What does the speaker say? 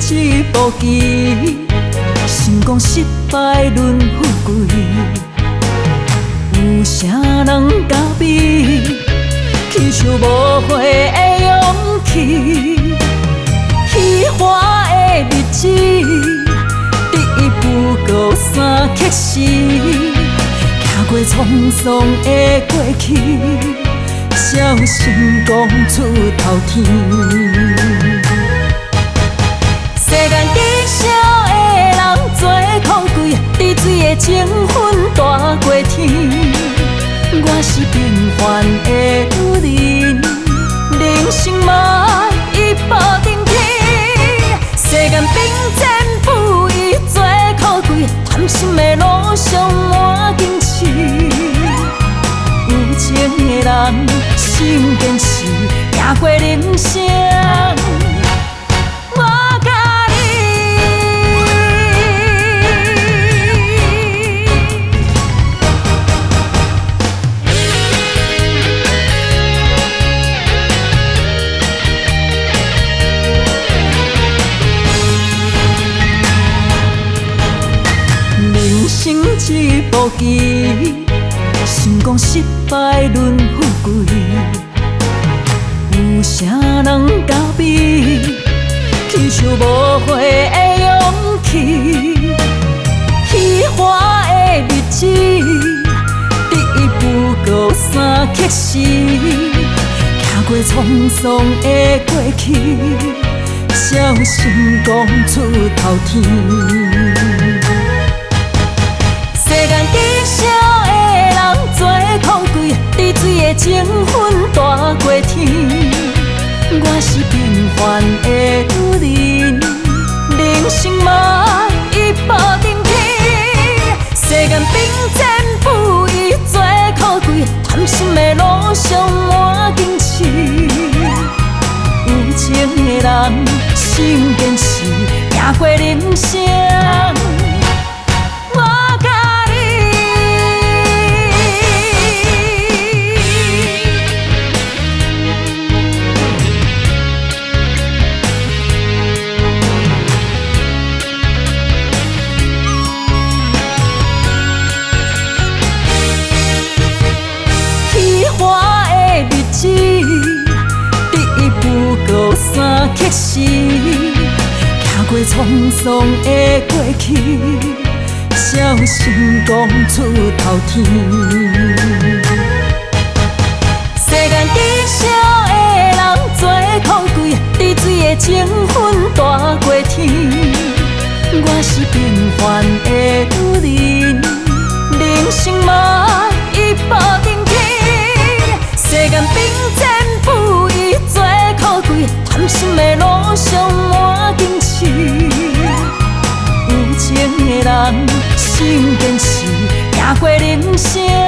一步棋，成功失败轮富贵，有啥人甲比？去手无回的勇气，虚华的日子，第一步过三缺失，行过沧桑的过去，才有成功出头天。世间极少的人做苦贵，滴水的情分大过天。我是平凡的女人，人生嘛一步登天。世间并肩不易做苦贵，贪心的路上满荆刺。有情的人心坚持，行过人生。一步棋，成功失败轮富贵，有啥人甲比？去手无回的勇气，虚华的日子，第一步过三缺失，行过沧桑的过去，才有成功出头天。世间极少的人做苦贵，滴水的情分大过天。我是平凡的女人，人生嘛一步登天。世间并肩不易做苦贵，贪心的路上满荆刺。有情的人心坚持，行过人生。三缺失，行过沧桑的过去，才有成功出头天。世间极少的人做苦贵，滴水的情分大过天。我是平凡的女人，人生嘛一步登天。世间并肩不易做苦贵，贪心的路上满荆刺。有情的人心坚持，行过人生。